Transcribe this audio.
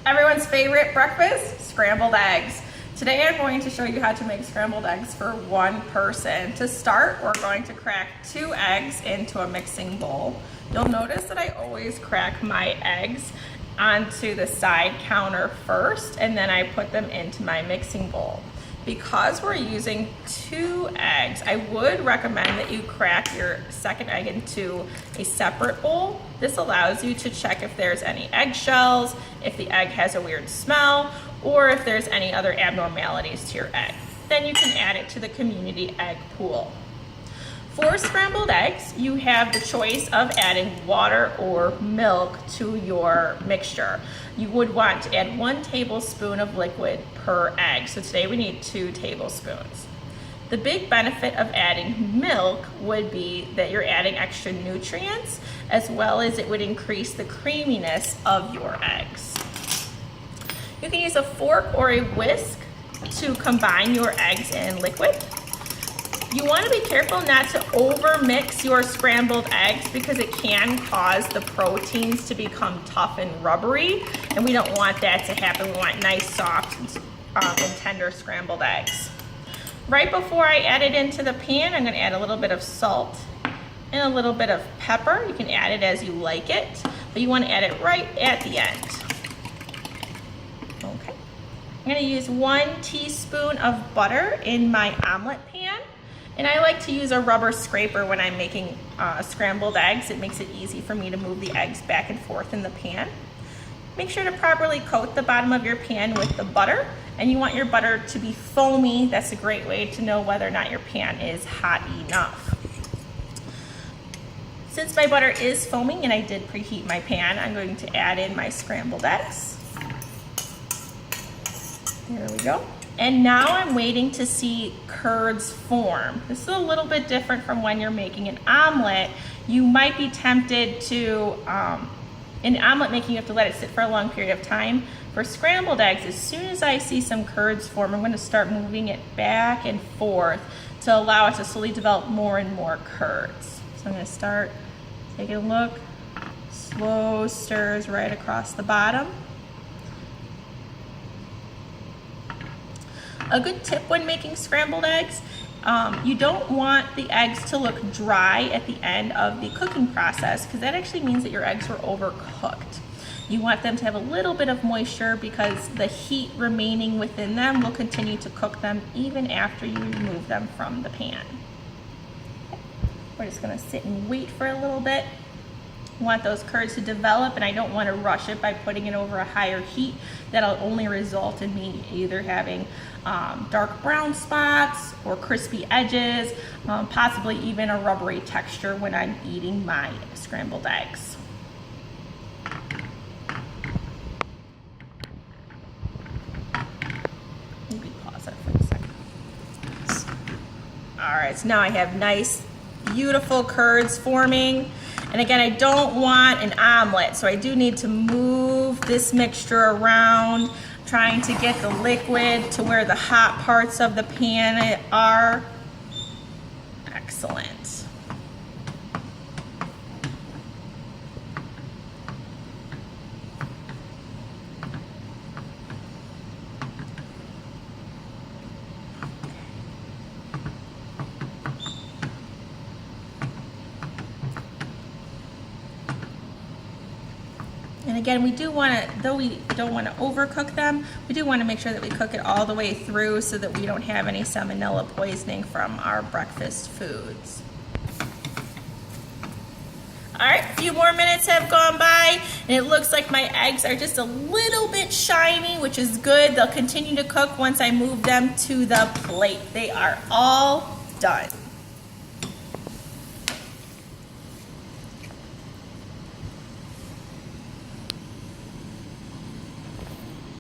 Everyone's favorite breakfast, scrambled eggs. Today I'm going to show you how to make scrambled eggs for one person. To start, we're going to crack 2 eggs into a mixing bowl. You'll notice that I always crack my eggs onto the side counter first, and then I put them into my mixing bowl. Because we're using 2 eggs, I would recommend that you crack your second egg into a separate bowl. This allows you to check if there's any eggshells, if the egg has a weird smell, or if there's any other abnormalities to your egg. Then you can add it to the community egg pool. For scrambled eggs, you have the choice of adding water or milk to your mixture. You would want to add 1 tablespoon of liquid per egg. So today we need 2 tablespoons. The big benefit of adding milk would be that you're adding extra nutrients, as well as it would increase the creaminess of your eggs. You can use a fork or a whisk to combine your eggs in liquid. You want to be careful not to over mix your scrambled eggs because it can cause the proteins to become tough and rubbery, and we don't want that to happen. We want nice, soft, and tender scrambled eggs. Right before I add it into the pan, I'm going to add a little bit of salt and a little bit of pepper. You can add it as you like it, but you want to add it right at the end. Okay. I'm going to use 1 teaspoon of butter in my omelet pan. And I like to use a rubber scraper when I'm making scrambled eggs. It makes it easy for me to move the eggs back and forth in the pan. Make sure to properly coat the bottom of your pan with the butter, and you want your butter to be foamy. That's a great way to know whether or not your pan is hot enough. Since my butter is foaming and I did preheat my pan, I'm going to add in my scrambled eggs. There we go. And now I'm waiting to see curds form. This is a little bit different from when you're making an omelet. You might be tempted to, in omelet making, you have to let it sit for a long period of time. For scrambled eggs, as soon as I see some curds form, I'm gonna start moving it back and forth to allow it to slowly develop more and more curds. So I'm gonna start taking a look, slow stirs right across the bottom. A good tip when making scrambled eggs, you don't want the eggs to look dry at the end of the cooking process, because that actually means that your eggs were overcooked. You want them to have a little bit of moisture because the heat remaining within them will continue to cook them even after you remove them from the pan. We're just gonna sit and wait for a little bit. I want those curds to develop, and I don't want to rush it by putting it over a higher heat. That'll only result in me either having dark brown spots or crispy edges, possibly even a rubbery texture when I'm eating my scrambled eggs. Maybe pause it for a second. All right, so now I have nice, beautiful curds forming. And again, I don't want an omelet, so I do need to move this mixture around, trying to get the liquid to where the hot parts of the pan are. Excellent. And again, we do want to, though we don't want to overcook them, we do want to make sure that we cook it all the way through so that we don't have any salmonella poisoning from our breakfast foods. All right, a few more minutes have gone by, and it looks like my eggs are just a little bit shiny, which is good. They'll continue to cook once I move them to the plate. They are all done.